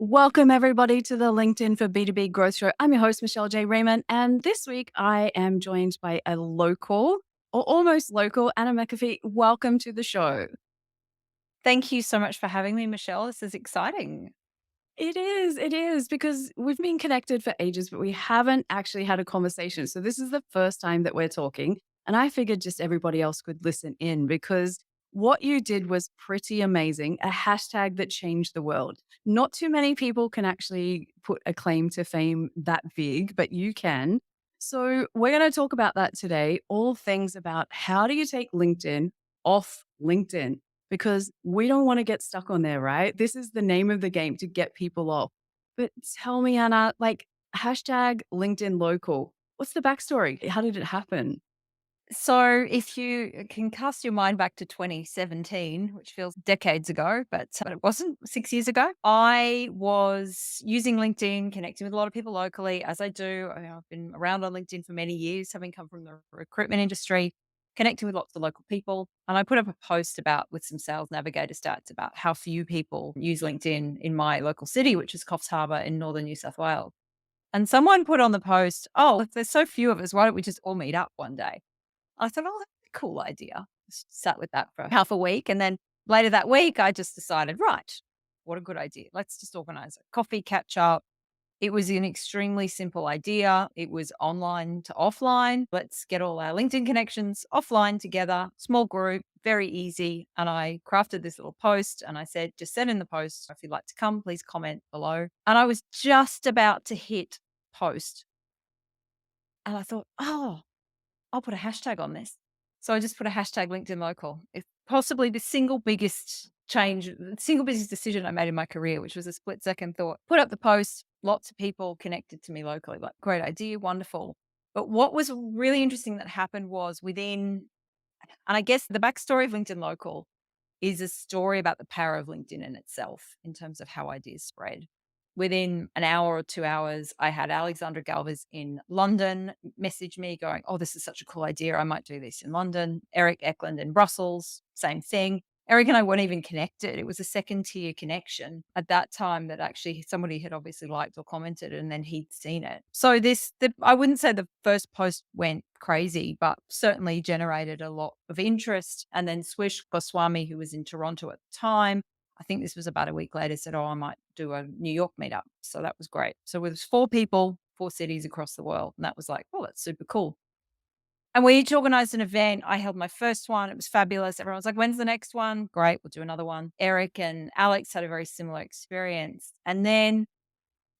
Welcome, everybody, to the LinkedIn for B2B Growth Show. I'm your host, Michelle J. Raymond, and this week I am joined by a local, or almost local, Anna McAfee. Welcome to the show. Thank you so much for having me, Michelle. This is exciting. It is, because we've been connected for ages, but we haven't actually had a conversation. So this is the first time that we're talking. And I figured just everybody else could listen in because what you did was pretty amazing. A hashtag that changed the world. Not too many people can actually put a claim to fame that big, but you can. So we're going to talk about that today. All things about how do you take LinkedIn off LinkedIn? Because we don't want to get stuck on there, right? This is the name of the game to get people off. But tell me, Anna, like hashtag LinkedIn local. What's the backstory? How did it happen? So, if you can cast your mind back to 2017, which feels decades ago, but it wasn't 6 years ago, I was using LinkedIn, connecting with a lot of people locally, as I do. I've been around on LinkedIn for many years, having come from the recruitment industry, connecting with lots of local people. And I put up a post about with some sales navigator stats about how few people use LinkedIn in my local city, which is Coffs Harbour in northern New South Wales. And someone put on the post, "Oh, if there's so few of us, why don't we just all meet up one day?" I thought, "Oh, that's a cool idea." Sat with that for half a week, and then later that week, I just decided, "Right, what a good idea. Let's just organize a coffee catch up." It was an extremely simple idea. It was online to offline. Let's get all our LinkedIn connections offline together, small group, very easy. And I crafted this little post and I said, just said in the post, if you'd like to come, please comment below. And I was just about to hit post. And I thought, oh, I'll put a hashtag on this. So I just put a hashtag LinkedIn local. It's possibly the single biggest change, the single biggest decision I made in my career, which was a split second thought. Put up the post, lots of people connected to me locally, like, great idea, wonderful. But what was really interesting that happened was and I guess the backstory of LinkedIn local is a story about the power of LinkedIn in itself in terms of how ideas spread. Within an hour or 2 hours, I had Alexandra Galvez in London message me going, "Oh, this is such a cool idea. I might do this in London." Eric Eklund in Brussels, same thing. Eric and I weren't even connected. It was a second tier connection at that time that actually somebody had obviously liked or commented and then he'd seen it. So I wouldn't say the first post went crazy, but certainly generated a lot of interest. And then Swish Goswami, who was in Toronto at the time, I think this was about a week later, said, "Oh, I might do a New York meetup." So that was great. So it was 4 people, 4 cities across the world. And that was like, oh, that's super cool. And we each organized an event. I held my first one. It was fabulous. Everyone was like, "When's the next one?" Great, we'll do another one. Eric and Alex had a very similar experience. And then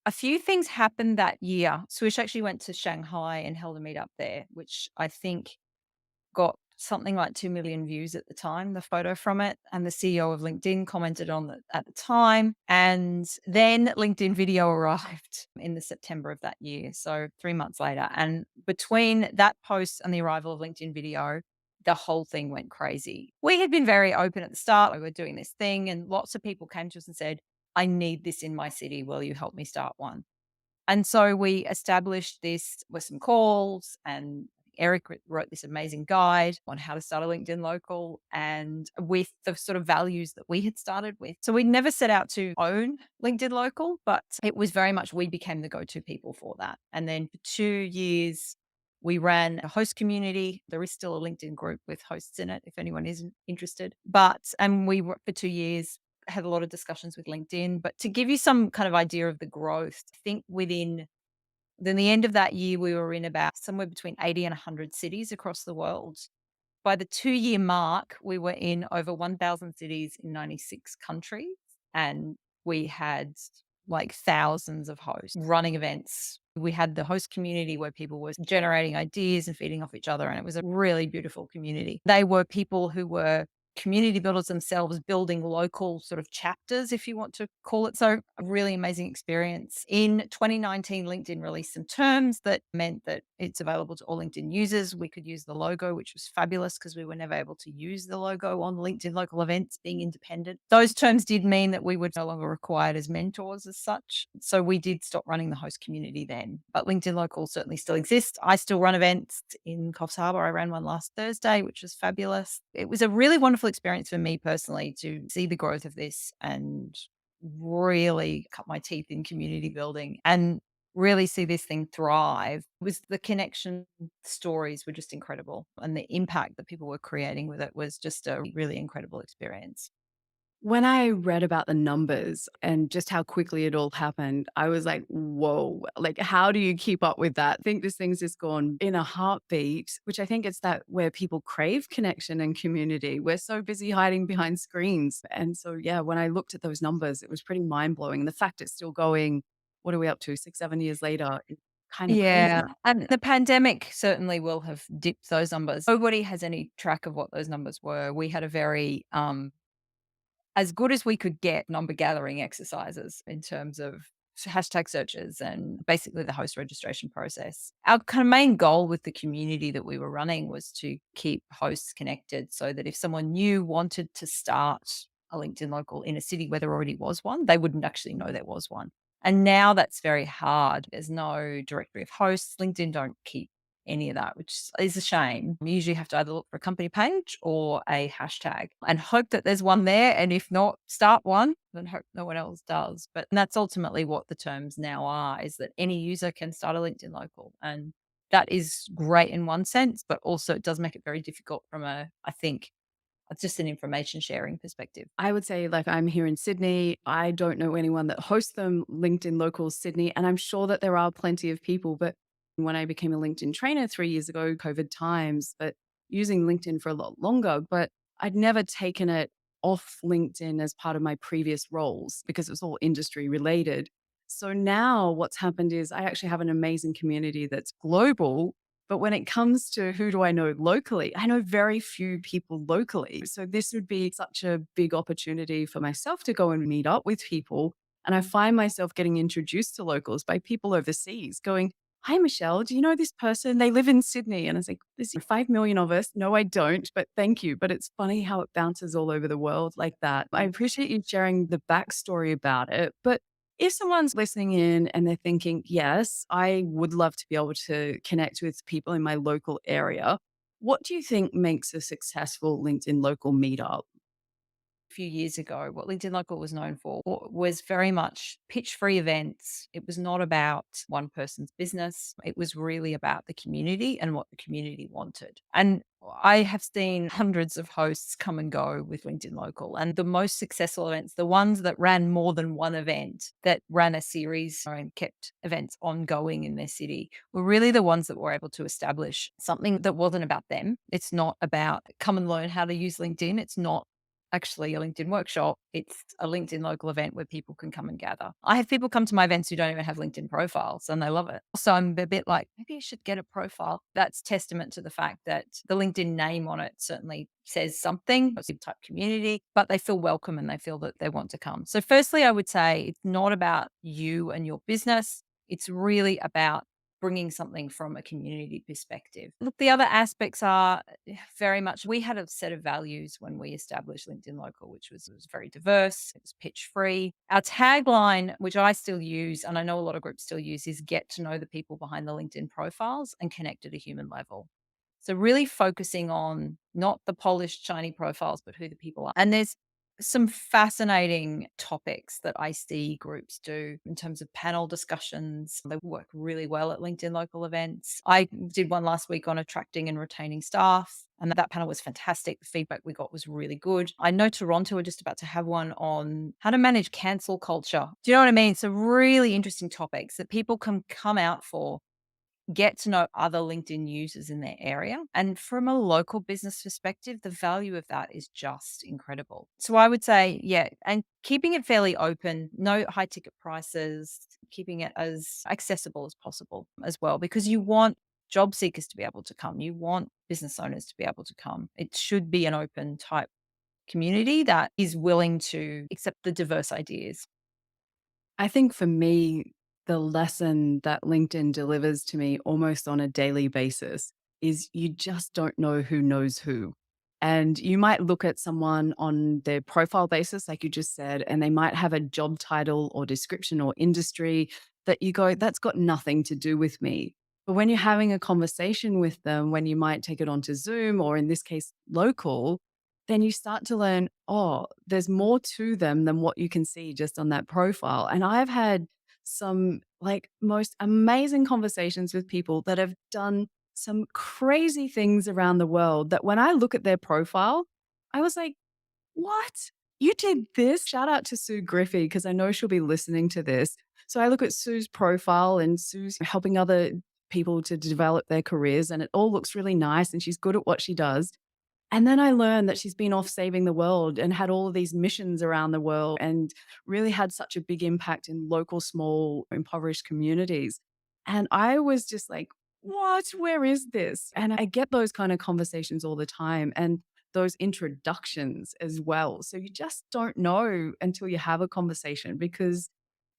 a few things happened that year. Swish actually went to Shanghai and held a meetup there, which I think got something like 2 million views at the time, the photo from it, and the CEO of LinkedIn commented on it at the time, and then LinkedIn Video arrived in the September of that year, so 3 months later, and between that post and the arrival of LinkedIn Video, the whole thing went crazy. We had been very open at the start, we were doing this thing, and lots of people came to us and said, "I need this in my city, will you help me start one?" And so we established this with some calls, and Eric wrote this amazing guide on how to start a LinkedIn local and with the sort of values that we had started with. So we never set out to own LinkedIn local, but it was very much we became the go-to people for that. And then for 2 years, we ran a host community. There is still a LinkedIn group with hosts in it if anyone isn't interested. And we were for 2 years had a lot of discussions with LinkedIn. But to give you some kind of idea of the growth, I think within then the end of that year, we were in about somewhere between 80 and 100 cities across the world. By the 2-year mark, we were in over 1,000 cities in 96 countries, and we had, like, thousands of hosts running events. We had the host community where people were generating ideas and feeding off each other, and it was a really beautiful community. They were people who were community builders themselves, building local sort of chapters, if you want to call it so. A really amazing experience. In 2019, LinkedIn released some terms that meant that it's available to all LinkedIn users. We could use the logo, which was fabulous because we were never able to use the logo on LinkedIn local events being independent. Those terms did mean that we were no longer required as mentors as such. So we did stop running the host community then. But LinkedIn local certainly still exists. I still run events in Coffs Harbour. I ran one last Thursday, which was fabulous. It was a really wonderful experience for me personally to see the growth of this and really cut my teeth in community building and really see this thing thrive was the connection stories were just incredible. And the impact that people were creating with it was just a really incredible experience. When I read about the numbers and just how quickly it all happened, I was like, whoa, like, how do you keep up with that? I think this thing's just gone in a heartbeat, which I think it's that where people crave connection and community. We're so busy hiding behind screens. And so, yeah, when I looked at those numbers, it was pretty mind blowing. And the fact it's still going, what are we up to, 6, 7 years later? It's kind of Yeah, crazy. and the pandemic certainly will have dipped those numbers. Nobody has any track of what those numbers were. We had a very as good as we could get number gathering exercises in terms of hashtag searches and basically the host registration process. Our kind of main goal with the community that we were running was to keep hosts connected so that if someone new wanted to start a LinkedIn local in a city where there already was one, they wouldn't actually know there was one. And now that's very hard. There's no directory of hosts. LinkedIn don't keep any of that, which is a shame. You usually have to either look for a company page or a hashtag and hope that there's one there. And if not, start one and hope no one else does. But that's ultimately what the terms now are, is that any user can start a LinkedIn local. And that is great in one sense, but also it does make it very difficult from I think, just an information sharing perspective. I would say, like, I'm here in Sydney. I don't know anyone that hosts them, LinkedIn Locals Sydney, and I'm sure that there are plenty of people. But when I became a LinkedIn trainer 3 years ago, COVID times, but using LinkedIn for a lot longer, but I'd never taken it off LinkedIn as part of my previous roles because it was all industry related. So now what's happened is I actually have an amazing community that's global, but when it comes to who do I know locally, I know very few people locally. So this would be such a big opportunity for myself to go and meet up with people. And I find myself getting introduced to locals by people overseas going, "Hi, Michelle, do you know this person? They live in Sydney." And I was like, "There's 5 million of us." No, I don't, but thank you. But it's funny how it bounces all over the world like that. I appreciate you sharing the backstory about it. But if someone's listening in and they're thinking, yes, I would love to be able to connect with people in my local area, what do you think makes a successful LinkedIn local meetup? Few years ago, what LinkedIn Local was known for was very much pitch free events. It was not about one person's business. It was really about the community and what the community wanted. And I have seen hundreds of hosts come and go with LinkedIn Local. And the most successful events, the ones that ran more than one event, that ran a series and kept events ongoing in their city, were really the ones that were able to establish something that wasn't about them. It's not about come and learn how to use LinkedIn. It's not actually a LinkedIn workshop. It's a LinkedIn local event where people can come and gather. I have people come to my events who don't even have LinkedIn profiles and they love it. So I'm a bit like, maybe I should get a profile. That's testament to the fact that the LinkedIn name on it certainly says something, it's a type community, but they feel welcome and they feel that they want to come. So firstly, I would say it's not about you and your business. It's really about bringing something from a community perspective. Look, the other aspects are very much we had a set of values when we established LinkedIn Local, which was it was very diverse, it was pitch free. Our tagline, which I still use, and I know a lot of groups still use, is get to know the people behind the LinkedIn profiles and connect at a human level. So really focusing on not the polished, shiny profiles, but who the people are. And there's some fascinating topics that I see groups do in terms of panel discussions. They work really well at LinkedIn local events. I did one last week on attracting and retaining staff, and that panel was fantastic. The feedback we got was really good. I know Toronto are just about to have one on how to manage cancel culture. Do you know what I mean? So, really interesting topics that people can come out for, get to know other LinkedIn users in their area. And from a local business perspective, the value of that is just incredible. So I would say, yeah, and keeping it fairly open, no high ticket prices, keeping it as accessible as possible as well, because you want job seekers to be able to come. You want business owners to be able to come. It should be an open type community that is willing to accept the diverse ideas. I think for me, the lesson that LinkedIn delivers to me almost on a daily basis is you just don't know who knows who. And you might look at someone on their profile basis, like you just said, and they might have a job title or description or industry that you go, that's got nothing to do with me. But when you're having a conversation with them, when you might take it onto Zoom or in this case, local, then you start to learn, oh, there's more to them than what you can see just on that profile. And I've had some like most amazing conversations with people that have done some crazy things around the world that when I look at their profile, I was like, what? You did this? Shout out to Sue Griffey because I know she'll be listening to this. So I look at Sue's profile and Sue's helping other people to develop their careers, and it all looks really nice and she's good at what she does. And then I learned that she's been off saving the world and had all of these missions around the world and really had such a big impact in local, small, impoverished communities. And I was just like, what? Where is this? And I get those kind of conversations all the time and those introductions as well. So you just don't know until you have a conversation because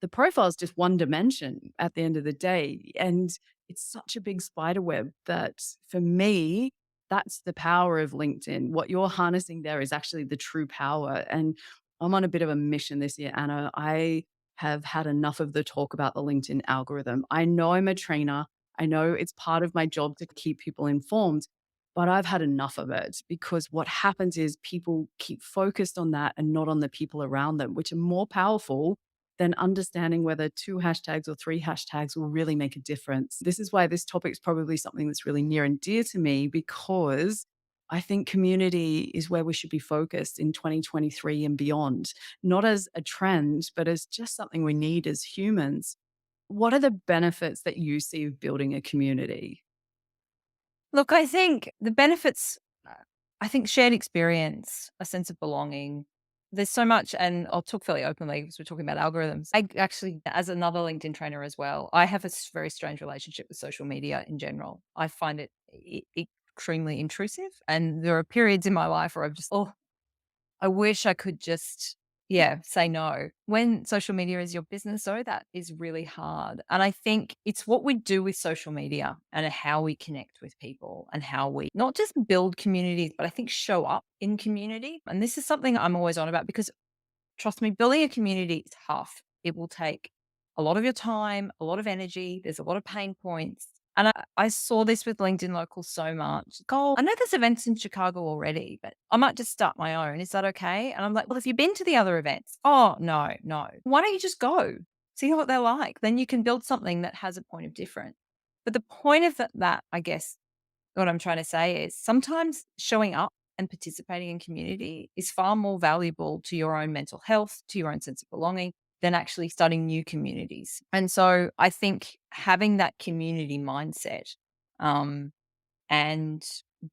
the profile is just one dimension at the end of the day. And it's such a big spider web that for me, that's the power of LinkedIn. What you're harnessing there is actually the true power. And I'm on a bit of a mission this year, Anna. I have had enough of the talk about the LinkedIn algorithm. I know I'm a trainer. I know it's part of my job to keep people informed, but I've had enough of it because what happens is people keep focused on that and not on the people around them, which are more powerful than understanding whether two hashtags or three hashtags will really make a difference. This is why this topic is probably something that's really near and dear to me because I think community is where we should be focused in 2023 and beyond, not as a trend, but as just something we need as humans. What are the benefits that you see of building a community? Look, I think the benefits, I think shared experience, a sense of belonging. There's so much, and I'll talk fairly openly because we're talking about algorithms. I actually, as another LinkedIn trainer as well, I have a very strange relationship with social media in general. I find it extremely intrusive. And there are periods in my life where I'm just, oh, I wish I could just, yeah, say no. When social media is your business, though, that is really hard. And I think it's what we do with social media and how we connect with people and how we not just build communities, but I think show up in community. And this is something I'm always on about because trust me, building a community is tough. It will take a lot of your time, a lot of energy. There's a lot of pain points. And I saw this with LinkedIn Local so much. Go, I know there's events in Chicago already, but I might just start my own. Is that okay? And I'm like, well, have you been to the other events? Oh, no, no. Why don't you just go? See what they're like. Then you can build something that has a point of difference. But the point of that, I guess, what I'm trying to say is sometimes showing up and participating in community is far more valuable to your own mental health, to your own sense of belonging, than actually starting new communities. And so I think having that community mindset um, and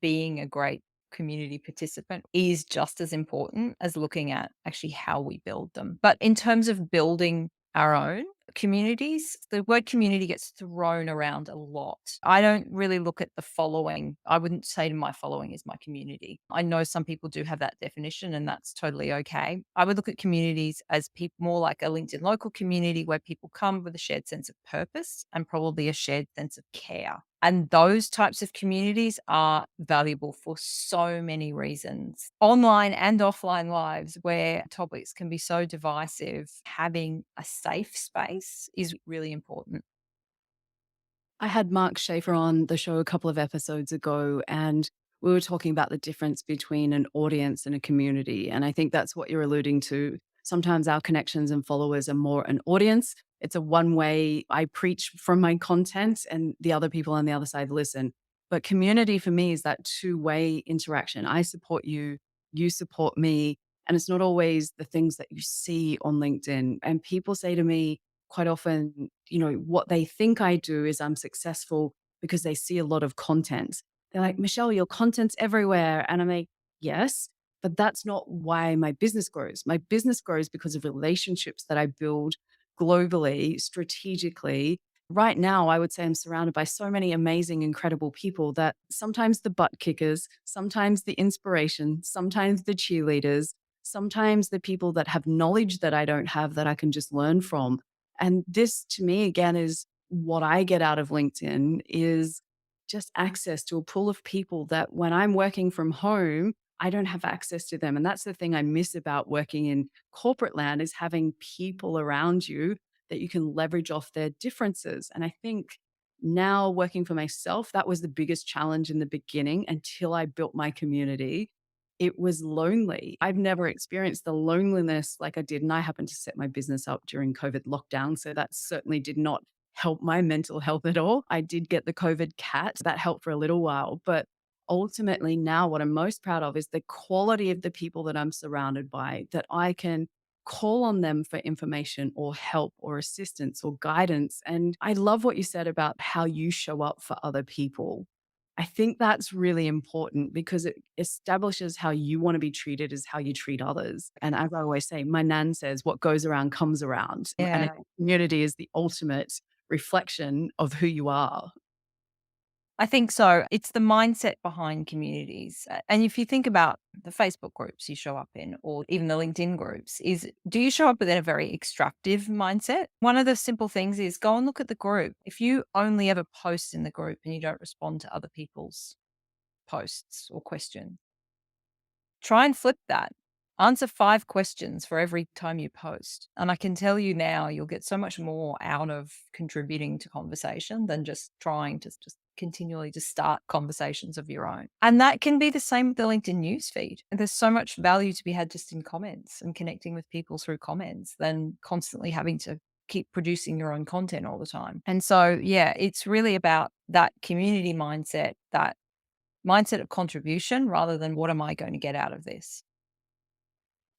being a great community participant is just as important as looking at actually how we build them. But in terms of building our own communities, the word community gets thrown around a lot. I don't really look at the following. I wouldn't say to my following is my community. I know some people do have that definition and that's totally okay. I would look at communities as people more like a LinkedIn local community where people come with a shared sense of purpose and probably a shared sense of care. And those types of communities are valuable for so many reasons. Online and offline lives where topics can be so divisive, having a safe space is really important. I had Mark Schaefer on the show a couple of episodes ago, and we were talking about the difference between an audience and a community. And I think that's what you're alluding to. Sometimes our connections and followers are more an audience. It's a one way I preach from my content, and the other people on the other side listen. But community for me is that two-way interaction. I support you, you support me. And it's not always the things that you see on LinkedIn. And people say to me, quite often, what they think I do is I'm successful because they see a lot of content. They're like, Michelle, your content's everywhere. And I'm like, yes, but that's not why my business grows. My business grows because of relationships that I build globally, strategically. Right now, I would say I'm surrounded by so many amazing, incredible people that sometimes the butt kickers, sometimes the inspiration, sometimes the cheerleaders, sometimes the people that have knowledge that I don't have that I can just learn from. And this to me again is what I get out of LinkedIn is just access to a pool of people that when I'm working from home, I don't have access to them. And that's the thing I miss about working in corporate land is having people around you that you can leverage off their differences. And I think now working for myself, that was the biggest challenge in the beginning until I built my community it was lonely. I've never experienced the loneliness like I did, and I happened to set my business up during COVID lockdown, so that certainly did not help my mental health at all. I did get the COVID cat, that helped for a little while, but ultimately now what I'm most proud of is the quality of the people that I'm surrounded by, that I can call on them for information or help or assistance or guidance. And I love what you said about how you show up for other people. I think that's really important because it establishes how you want to be treated as how you treat others. And as I always say, my nan says, what goes around comes around. And a Yeah. community is the ultimate reflection of who you are. I think so. It's the mindset behind communities. And if you think about the Facebook groups you show up in, or even the LinkedIn groups, is do you show up with a very extractive mindset? One of the simple things is go and look at the group. If you only ever post in the group and you don't respond to other people's posts or questions, try and flip that. Answer 5 questions for every time you post. And I can tell you now, you'll get so much more out of contributing to conversation than just trying to just continually just start conversations of your own. And that can be the same with the LinkedIn newsfeed. And there's so much value to be had just in comments and connecting with people through comments than constantly having to keep producing your own content all the time. And so, yeah, it's really about that community mindset, that mindset of contribution rather than what am I going to get out of this?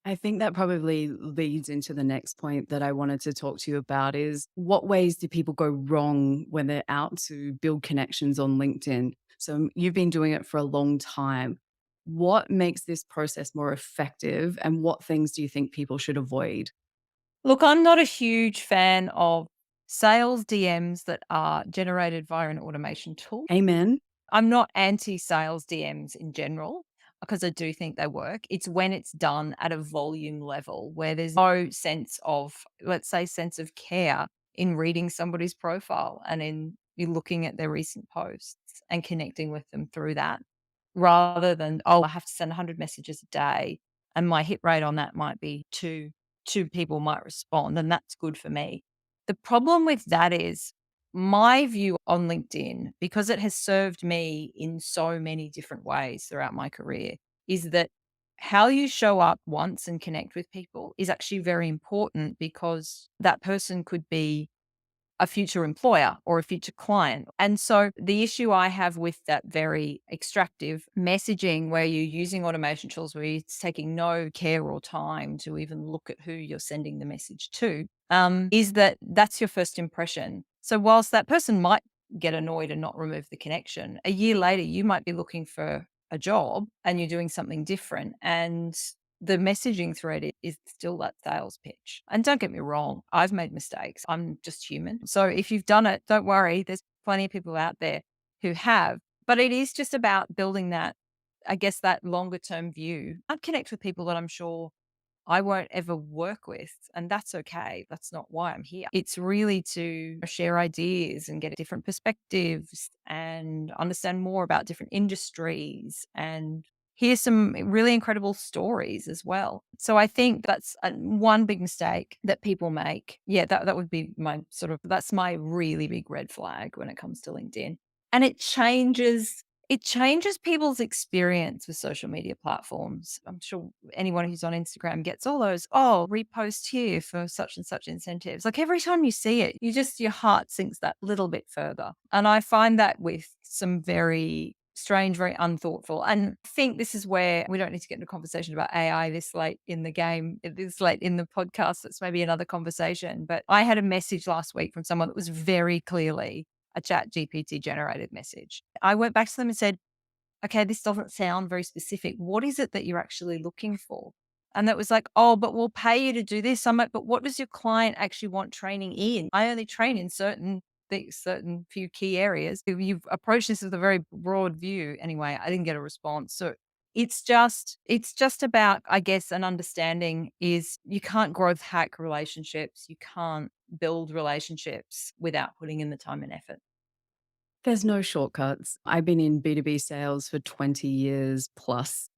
I think that probably leads into the next point that I wanted to talk to you about is what ways do people go wrong when they're out to build connections on LinkedIn? So you've been doing it for a long time. What makes this process more effective and what things do you think people should avoid? Look, I'm not a huge fan of sales DMs that are generated via an automation tool. Amen. I'm not anti sales DMs in general because I do think they work. It's when it's done at a volume level where there's no sense of, let's say, sense of care in reading somebody's profile and in you looking at their recent posts and connecting with them through that rather than, oh, I have to send 100 messages a day and my hit rate on that might be two people might respond, and that's good for me. The problem with that is my view on LinkedIn, because it has served me in so many different ways throughout my career, is that how you show up once and connect with people is actually very important because that person could be a future employer or a future client. And so the issue I have with that very extractive messaging where you're using automation tools where it's taking no care or time to even look at who you're sending the message to, is that that's your first impression. So whilst that person might get annoyed and not remove the connection, a year later you might be looking for a job and you're doing something different. And the messaging thread is still that sales pitch. And don't get me wrong, I've made mistakes. I'm just human. So if you've done it, don't worry. There's plenty of people out there who have. But it is just about building that, I guess, that longer term view. I'd connect with people that I'm sure I won't ever work with, and that's okay. That's not why I'm here. It's really to share ideas and get different perspectives and understand more about different industries and hear some really incredible stories as well. So I think that's one big mistake that people make. Yeah, that would be my sort of that's my really big red flag when it comes to LinkedIn. And it changes people's experience with social media platforms. I'm sure anyone who's on Instagram gets all those, oh, repost here for such and such incentives. Like every time you see it, your heart sinks that little bit further. And I find that with some very strange, very unthoughtful. And I think this is where we don't need to get into a conversation about AI this late in the game, this late in the podcast. That's maybe another conversation. But I had a message last week from someone that was very clearly a chat GPT generated message. I went back to them and said, okay, this doesn't sound very specific. What is it that you're actually looking for? And that was like, oh, but we'll pay you to do this. I'm like, but what does your client actually want training in? I only train in certain things, certain few key areas. If you've approached this with a very broad view, anyway, I didn't get a response. So it's just about, I guess, an understanding is you can't growth hack relationships. You can't build relationships without putting in the time and effort. There's no shortcuts. I've been in B2B sales for 20 years plus.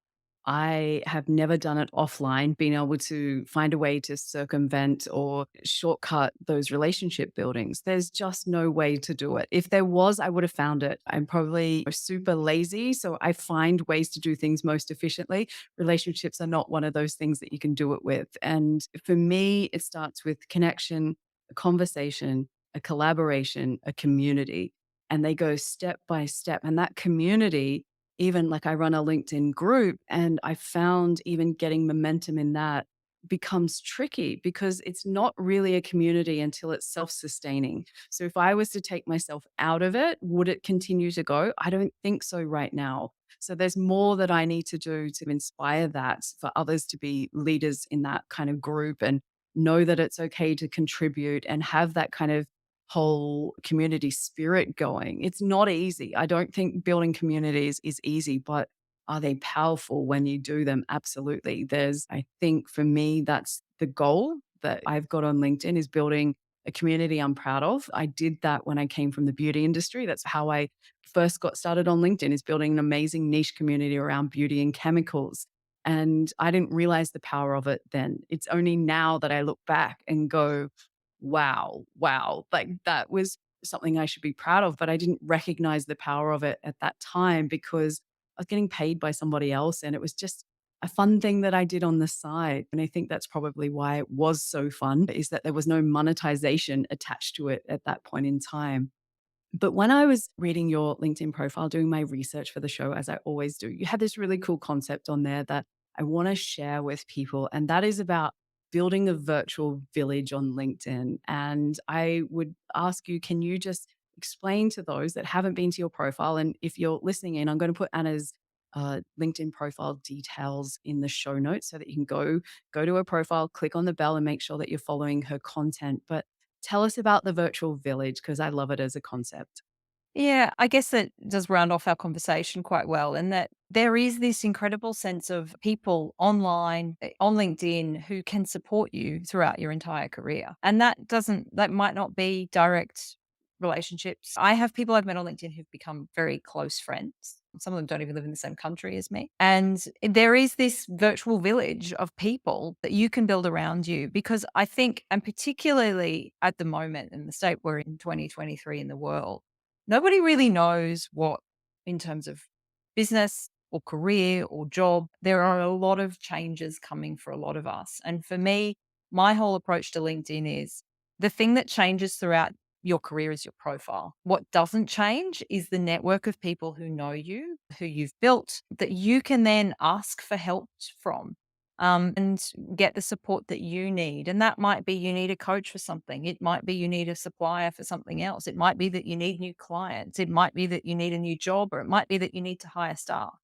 I have never done it offline, being able to find a way to circumvent or shortcut those relationship buildings. There's just no way to do it. If there was, I would have found it. I'm probably super lazy, so I find ways to do things most efficiently. Relationships are not one of those things that you can do it with. And for me, it starts with connection, a conversation, a collaboration, a community, and they go step by step. And that community, even like I run a LinkedIn group, and I found even getting momentum in that becomes tricky because it's not really a community until it's self-sustaining. So if I was to take myself out of it, would it continue to go? I don't think so right now. So there's more that I need to do to inspire that for others to be leaders in that kind of group and know that it's okay to contribute and have that kind of whole community spirit going. It's not easy. I don't think building communities is easy, but are they powerful when you do them? Absolutely. I think for me, that's the goal that I've got on LinkedIn is building a community I'm proud of. I did that when I came from the beauty industry. That's how I first got started on LinkedIn is building an amazing niche community around beauty and chemicals. And I didn't realize the power of it then. It's only now that I look back and go, wow, wow, like that was something I should be proud of, but I didn't recognize the power of it at that time because I was getting paid by somebody else and it was just a fun thing that I did on the side. And I think that's probably why it was so fun is that there was no monetization attached to it at that point in time. But when I was reading your LinkedIn profile, doing my research for the show, as I always do, you had this really cool concept on there that I want to share with people. And that is about building a virtual village on LinkedIn. And I would ask you, can you just explain to those that haven't been to your profile? And if you're listening in, I'm going to put Anna's LinkedIn profile details in the show notes so that you can go to her profile, click on the bell, and make sure that you're following her content. But tell us about the virtual village because I love it as a concept. Yeah, I guess that does round off our conversation quite well, in that there is this incredible sense of people online on LinkedIn who can support you throughout your entire career. And that might not be direct relationships. I have people I've met on LinkedIn who've become very close friends. Some of them don't even live in the same country as me. And there is this virtual village of people that you can build around you because I think, and particularly at the moment in the state we're in 2023 in the world, nobody really knows what, in terms of business or career or job, there are a lot of changes coming for a lot of us. And for me, my whole approach to LinkedIn is the thing that changes throughout your career is your profile. What doesn't change is the network of people who know you, who you've built, that you can then ask for help from, and get the support that you need. And that might be you need a coach for something. It might be you need a supplier for something else. It might be that you need new clients. It might be that you need a new job, or it might be that you need to hire staff.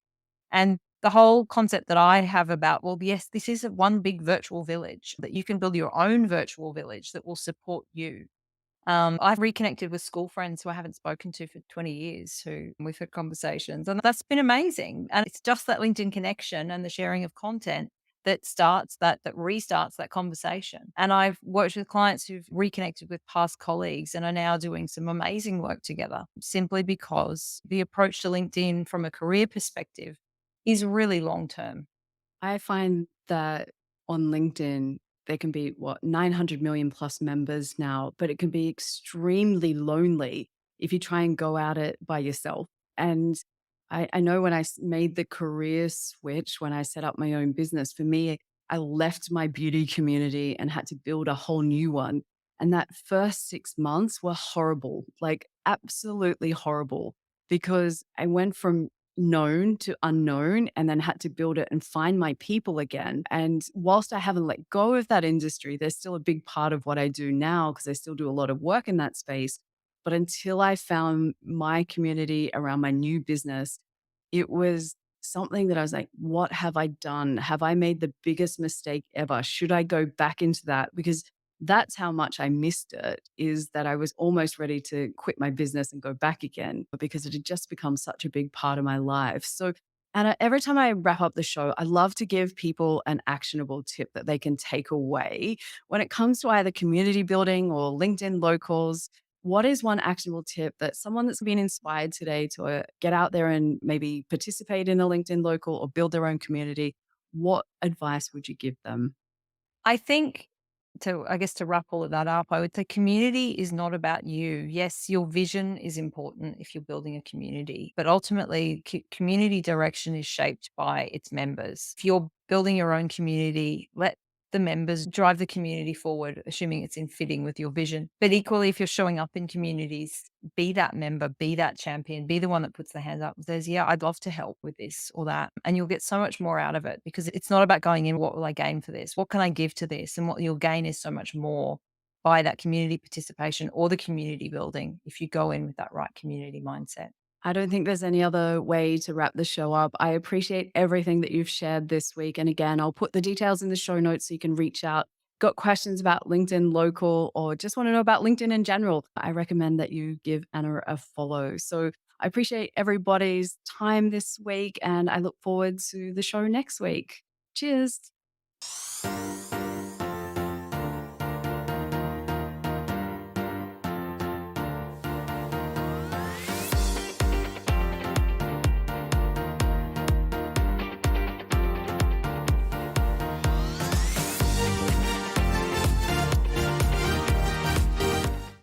And the whole concept that I have about, well, yes, this is a one big virtual village, that you can build your own virtual village that will support you. I've reconnected with school friends who I haven't spoken to for 20 years, who we've had conversations, and that's been amazing. And it's just that LinkedIn connection and the sharing of content that restarts that conversation. And I've worked with clients who've reconnected with past colleagues and are now doing some amazing work together simply because the approach to LinkedIn from a career perspective is really long term. I find that on LinkedIn, there can be 900 million plus members now, but it can be extremely lonely if you try and go at it by yourself. And I know when made the career switch, when I set up my own business, for me, I left my beauty community and had to build a whole new one. And that first 6 months were horrible, like absolutely horrible, because I went from known to unknown and then had to build it and find my people again. And whilst I haven't let go of that industry, there's still a big part of what I do now because I still do a lot of work in that space. But until I found my community around my new business, it was something that I was like, what have I done? Have I made the biggest mistake ever? Should I go back into that? Because that's how much I missed it, is that I was almost ready to quit my business and go back again, but because it had just become such a big part of my life. So, Anna, every time I wrap up the show, I love to give people an actionable tip that they can take away when it comes to either community building or LinkedIn locals. what is one actionable tip that someone that's been inspired today to get out there and maybe participate in a LinkedIn local or build their own community? What advice would you give them? I think I guess to wrap all of that up, I would say community is not about you. Yes, your vision is important if you're building a community, but ultimately, community direction is shaped by its members. If you're building your own community, let the members drive the community forward, assuming it's in fitting with your vision. But equally, if you're showing up in communities, be that member, be that champion, be the one that puts the hand up and says, yeah, I'd love to help with this or that. And you'll get so much more out of it because it's not about going in, what will I gain for this? What can I give to this? And what you'll gain is so much more by that community participation or the community building if you go in with that right community mindset. I don't think there's any other way to wrap the show up. I appreciate everything that you've shared this week. And again, I'll put the details in the show notes so you can reach out. Got questions about LinkedIn local or just want to know about LinkedIn in general? I recommend that you give Anna a follow. So I appreciate everybody's time this week and I look forward to the show next week. Cheers.